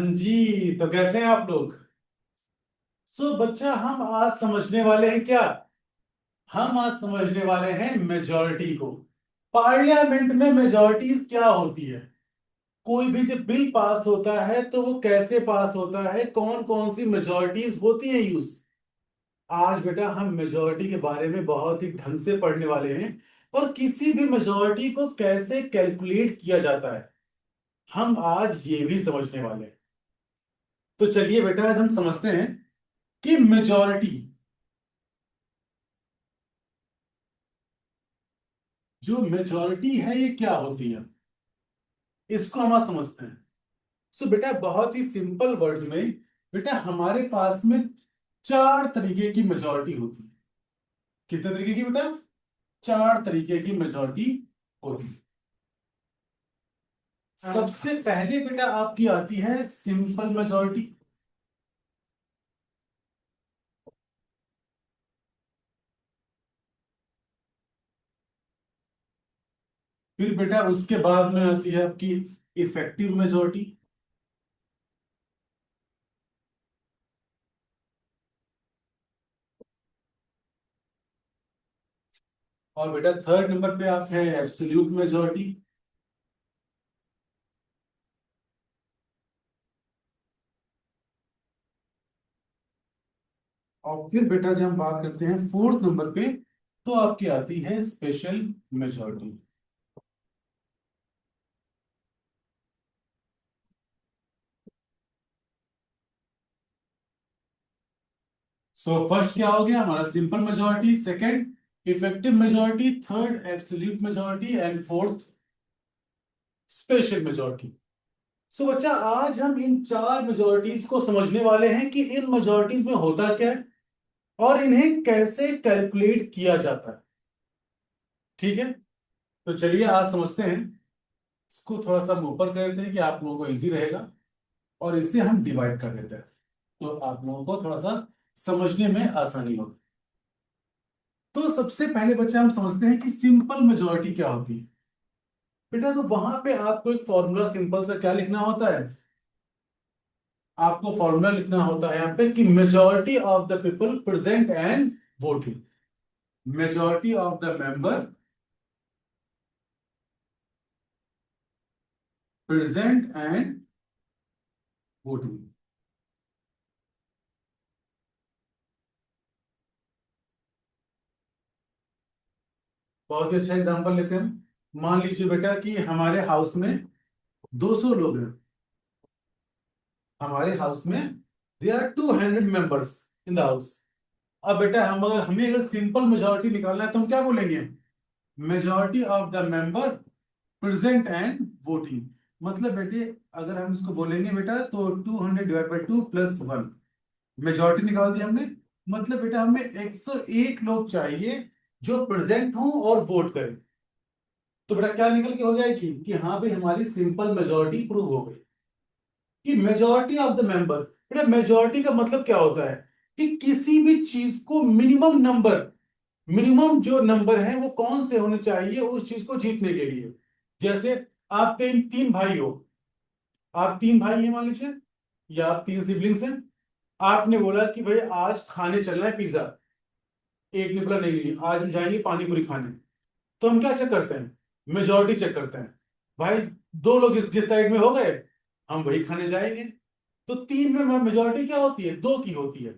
जी, तो कैसे हैं आप लोग। बच्चा, हम आज समझने वाले हैं क्या। हम आज समझने वाले हैं मेजॉरिटी को। पार्लियामेंट में मेजॉरिटी क्या होती है। कोई भी जब बिल पास होता है तो वो कैसे पास होता है, कौन कौन सी मेजॉरिटीज होती है यूज। आज बेटा हम मेजॉरिटी के बारे में बहुत ही ढंग से पढ़ने वाले हैं। और किसी भी मेजॉरिटी को कैसे कैलकुलेट किया जाता है, हम आज ये भी समझने वाले हैं। तो चलिए बेटा, आज हम समझते हैं कि मेजॉरिटी, जो मेजॉरिटी है ये क्या होती है, इसको हम आज समझते हैं। बेटा बहुत ही सिंपल वर्ड्स में, बेटा हमारे पास में चार तरीके की मेजॉरिटी होती है। कितने तरीके की बेटा? चार तरीके की मेजॉरिटी होती है। सबसे पहले बेटा आपकी आती है सिंपल मेजॉरिटी। फिर बेटा उसके बाद में आती है आपकी इफेक्टिव मेजॉरिटी। और बेटा थर्ड नंबर पे आप है एब्सोल्यूट मेजॉरिटी। और फिर बेटा जब हम बात करते हैं फोर्थ नंबर पे, तो आपकी आती है स्पेशल मेजॉरिटी। फर्स्ट क्या हो गया हमारा? Simple majority, second effective majority, third absolute majority and fourth special majority. बच्चा आज हम इन चार मेजॉरिटीज को समझने वाले हैं कि इन मेजॉरिटीज में होता क्या है और इन्हें कैसे कैलकुलेट किया जाता है। ठीक है, तो चलिए आज समझते हैं। इसको थोड़ा सा हम ऊपर कर देते हैं कि आप लोगों को इजी रहेगा, और इससे हम डिवाइड कर देते हैं तो आप लोगों को थोड़ा सा समझने में आसानी होगी। तो सबसे पहले बच्चा हम समझते हैं कि सिंपल मेजॉरिटी क्या होती है। बेटा तो वहां पे आपको एक फॉर्मूला सिंपल सा क्या लिखना होता है? आपको फॉर्मूला लिखना होता है यहाँ पे कि majority of the people present and voting. Majority of the member present and voting. बहुत ही अच्छा एग्जांपल लेते हैं हम। मान लीजिए बेटा कि हमारे हाउस में 200 लोग हैं। हमारे हाउस में they are 200 members in the house. अब बेटा हमें अगर सिंपल मेजॉरिटी निकालना है तो हम क्या बोलेंगे? Majority of the member present and voting. मतलब बेटे अगर हम इसको बोलेंगे बेटा तो 200/2 + 1, मेजॉरिटी निकाल दी हमने। मतलब बेटा हमें 101 लोग चाहिए जो प्रेजेंट हों और वोट करें। तो बेटा क्या निकल के हो जाएगी कि हाँ भाई हमारी सिंपल मेजॉरिटी प्रूव हो गई कि मेजॉरिटी ऑफ द मेंबर। बेटा मेजॉरिटी का मतलब क्या होता है कि किसी भी चीज को मिनिमम नंबर, मिनिमम जो नंबर है वो कौन से होने चाहिए उस चीज को जीतने के लिए। जैसे आप तीन तीन भाई हो, आप तीन भाई हैं मान लीजिए, या आप तीन सिबलिंग्स हैं। आपने बोला कि भाई आज खाने चलना है पिज्जा। एक ने बोला नहीं नहीं आज हम जाएंगे पानी पूरी खाने। तो हम क्या चेक करते हैं? मेजोरिटी चेक करते हैं। भाई दो लोग जिस साइड में हो गए, हम वही खाने जाएंगे। तो तीन में मेजोरिटी क्या होती है? दो की होती है।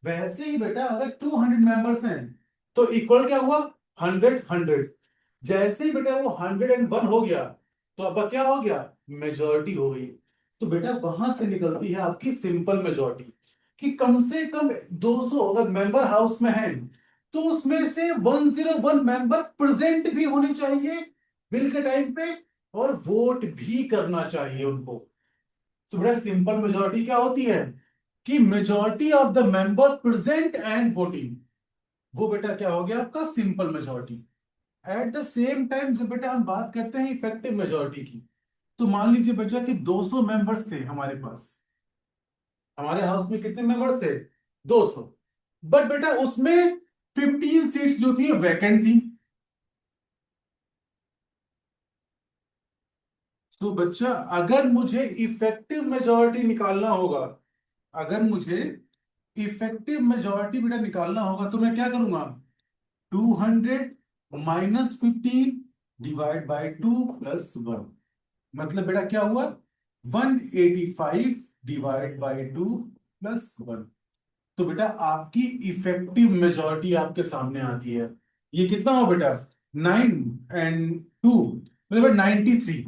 वैसे ही बेटा अगर 200 मेंबर्स हैं तो इक्वल क्या हुआ? 100 100। जैसे ही बेटा वो 101 हो गया तो अब क्या हो गया? मेजोरिटी हो गई। तो बेटा वहां से निकलती है आपकी सिंपल मेजोरिटी कि कम से कम 200 अगर मेंबर हाउस में है तो उसमें से 101 मेंबर प्रेजेंट भी होने चाहिए बिल के टाइम पे, और वोट भी करना चाहिए उनको। तो बेटा सिंपल मेजोरिटी क्या होती है कि majority of the member present and voting. वो बेटा क्या हो गया आपका? Simple majority. At the same time जब बेटा हम बात करते हैं इफेक्टिव मेजोरिटी की, तो मान लीजिए बच्चा कि 200 मेंबर्स थे हमारे पास। हमारे हाउस में कितने मेंबर्स थे? 200। बट बेटा उसमें 15 सीट्स जो थी वैकेंट थी। तो बच्चा अगर मुझे इफेक्टिव मेजोरिटी निकालना होगा, अगर मुझे इफेक्टिव मेजोरिटी बेटा निकालना होगा तो मैं क्या करूंगा, 200 -15 डिवाइड बाई 2 + 1। मतलब बेटा क्या हुआ, 185 डिवाइड बाई 2 + 1। तो बेटा आपकी इफेक्टिव मेजोरिटी आपके सामने आती है। ये कितना हो बेटा, 9 और 2 मतलब 93।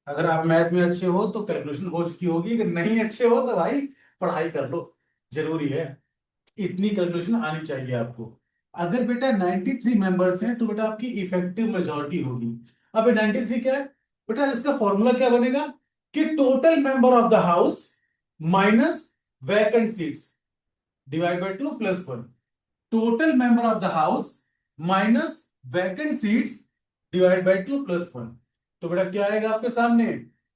अगर आप मैथ में अच्छे हो तो कैलकुलेशन हो चुकी होगी, अगर नहीं अच्छे हो तो भाई पढ़ाई कर लो, जरूरी है, इतनी कैलकुलेशन आनी चाहिए आपको। अगर बेटा 93 मेंबर्स हैं तो बेटा आपकी इफेक्टिव मेजॉरिटी होगी। अब 93 क्या है बेटा, इसका फॉर्मूला क्या बनेगा कि total member of the house minus vacant seats divide by 2 + 1। Total member of the house minus vacant seats divide by 2 + 1। तो बेटा क्या आएगा आपके सामने,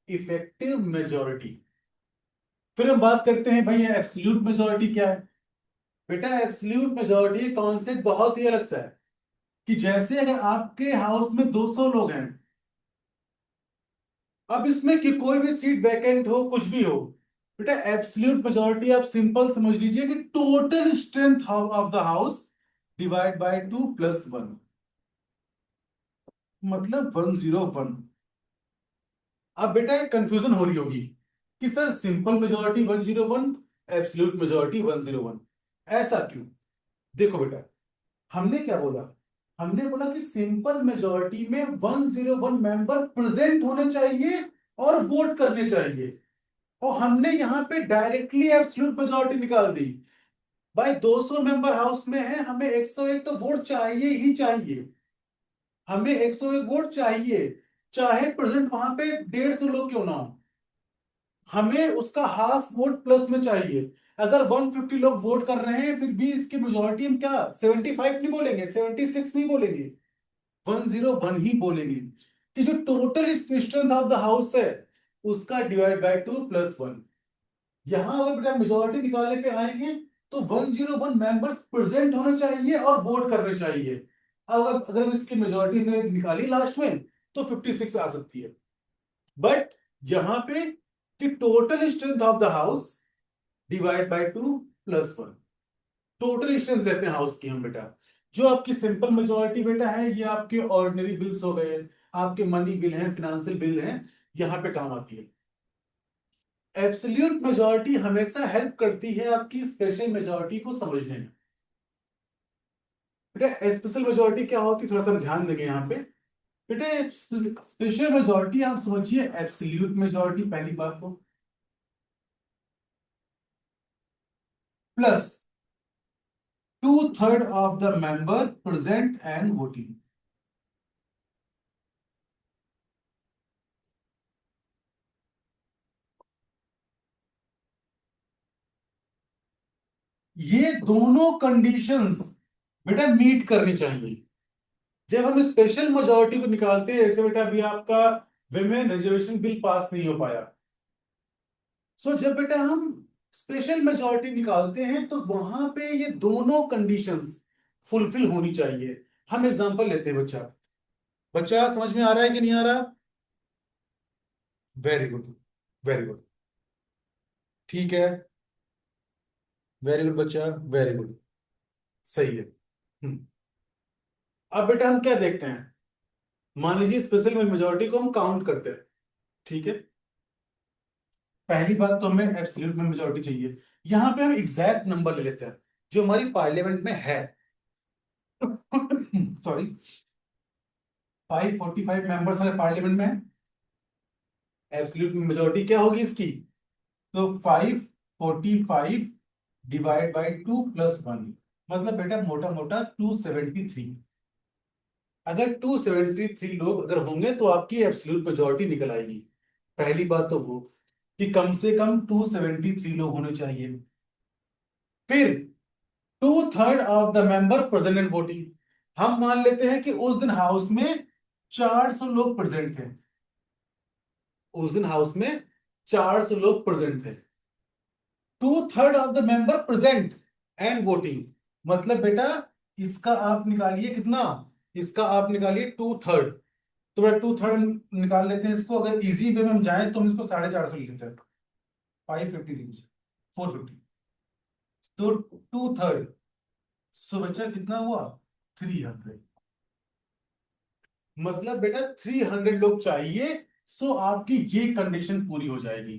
इफेक्टिव मेजॉरिटी। फिर हम बात करते हैं भैया एब्सोल्यूट मेजॉरिटी क्या है। बेटा एब्सोल्यूट मेजॉरिटी कॉन्सेप्ट बहुत ही अलग सा है, कि जैसे अगर आपके हाउस में 200 लोग हैं, अब इसमें कि कोई भी सीट वैकेंट हो कुछ भी हो, बेटा एब्सोल्यूट मेजॉरिटी आप सिंपल समझ लीजिए कि total strength of the house divide by 2 + 1, मतलब 101। अब बेटा एक कंफ्यूजन हो रही होगी कि sir simple majority 101, absolute majority 101, ऐसा क्यों। देखो बेटा हमने क्या बोला, हमने बोला कि सिंपल मेजॉरिटी में 101 मेंबर प्रेजेंट होने चाहिए और वोट करने चाहिए, और हमने यहां पे डायरेक्टली एब्सोल्यूट मेजॉरिटी निकाल दी। भाई 200 मेंबर हाउस में है, हमें 101 तो वोट चाहिए ही चाहिए, हमें 101 वोट चाहिए, चाहे प्रेजेंट वहां पे 150 लोग क्यों ना हो, हमें उसका हाफ वोट प्लस में चाहिए। अगर 150 लोग वोट कर रहे हैं फिर भी इसकी मेजोरिटी हम क्या 75 नहीं बोलेंगे, 76 नहीं बोलेंगे, 101 ही बोलेंगे, कि जो total strength of the house है उसका डिवाइड बाय 2 + 1। यहां अगर बेटा मेजोरिटी निकालने पे आएंगे तो 101 मेंबर्स प्रेजेंट होने चाहिए और वोट करने चाहिए। अब अगर इसकी मेजोरिटी ने निकाली लास्ट में तो 56 आ सकती है, बट यहां पे कि total strength of the house divide by 2 + 1, total strength लेते हैं हाउस की हम बेटा। जो आपकी सिंपल मेजोरिटी बेटा है ये आपके ऑर्डिनरी बिल्स हो गए, आपके मनी बिल हैं, फाइनेंशियल बिल हैं, यहां पे काम आती है। एब्सोल्यूट मेजोरिटी हमेशा हेल्प करती है आपकी स्पेशल मेजोरिटी को समझने में। बेटा स्पेशल मेजोरिटी क्या होती है थोड़ा सा हम ध्यान देंगे यहाँ पे। बेटा स्पेशल मेजोरिटी आप समझिए एब्सोल्यूट मेजोरिटी पहली बात तो, plus 2/3 of the member present and voting. ये दोनों कंडीशंस बेटा मीट करनी चाहिए जब हम स्पेशल मेजोरिटी को निकालते हैं। जैसे बेटा अभी आपका विमेन रिजर्वेशन बिल पास नहीं हो पाया, सो जब बेटा हम स्पेशल मेजोरिटी निकालते हैं तो वहां पे ये दोनों कंडीशंस फुलफिल होनी चाहिए। हम एग्जांपल लेते हैं बच्चा, बच्चा समझ में आ रहा है कि नहीं आ रहा, वेरी गुड, वेरी गुड, ठीक है, वेरी गुड बच्चा, वेरी गुड, सही है। अब बेटा हम क्या देखते हैं, मान लीजिए स्पेशल मेजोरिटी को हम काउंट करते हैं, ठीक है। पहली बात तो हमें एब्सोल्यूट में मेजोरिटी चाहिए, यहां पे हम एग्जैक्ट नंबर ले लेते हैं जो हमारी पार्लियामेंट में है। सॉरी, 545 मेंबर्स हमारे पार्लियामेंट में है, एब्सोल्यूट मेजोरिटी क्या होगी इसकी, तो 545 डिवाइड बाई 2 + 1, मतलब बेटा मोटा मोटा 273। अगर 273 लोग अगर होंगे तो आपकी एब्सोल्यूट मेजोरिटी निकल आएगी। पहली बात तो वो कि कम से कम 273 लोग होने चाहिए। फिर 2/3 of the member present and voting, हम मान लेते हैं कि उस दिन हाउस में 400 लोग प्रेजेंट थे, उस दिन हाउस में 400 लोग प्रेजेंट थे। 2/3 of the member present and voting, मतलब बेटा इसका आप निकालिए कितना, इसका आप निकालिए 2/3, तो बेटा 2/3 निकाल लेते हैं इसको। अगर इजी वे में हम जाएं तो हम इसको 450 लिख लेते हैं, 550 लिख लीजिए, 450, तो 2/3, सो बच्चा कितना हुआ, 300। मतलब बेटा 300 लोग चाहिए, सो आपकी ये कंडीशन पूरी हो जाएगी।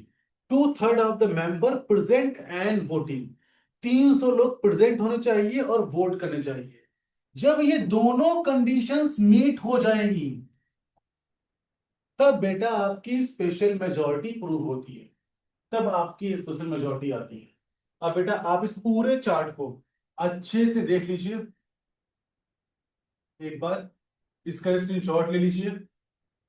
2/3 of the member present and voting, 300 लोग प्रेजेंट होने चाहिए और वोट करने चाहिए। जब ये दोनों कंडीशंस मीट हो जाएंगी तब बेटा आपकी स्पेशल मेजॉरिटी प्रूव होती है, तब आपकी स्पेशल मेजॉरिटी आती है। अब बेटा आप इस पूरे चार्ट को अच्छे से देख लीजिए एक बार, इसका स्क्रीनशॉट ले लीजिए।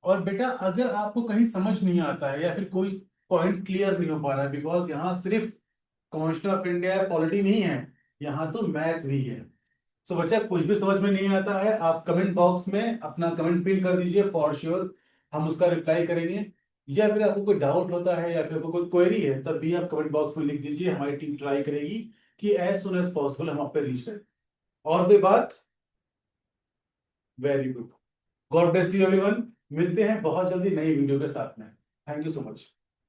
और बेटा अगर आपको कहीं समझ नहीं आता है या फिर कोई पॉइंट क्लियर नहीं हो पा रहा है, बिकॉज यहाँ सिर्फ कॉन्स्टिट्यूशन ऑफ इंडिया पॉलिटी नहीं है, यहाँ तो मैथ भी है। सो बच्चा कुछ भी समझ में नहीं आता है, आप कमेंट बॉक्स में अपना कमेंट पिन कर दीजिए, फॉर श्योर हम उसका रिप्लाई करेंगे। या फिर आपको कोई डाउट होता है या फिर आपको कोई क्वेरी है, तब भी आप कमेंट बॉक्स में लिख दीजिए, हमारी टीम ट्राई करेगी कि एज सुन एज पॉसिबल हम आप पे रीच करें। और कोई बात? Very good, God bless you everyone. मिलते हैं बहुत जल्दी नई वीडियो के साथ में। Thank you so much.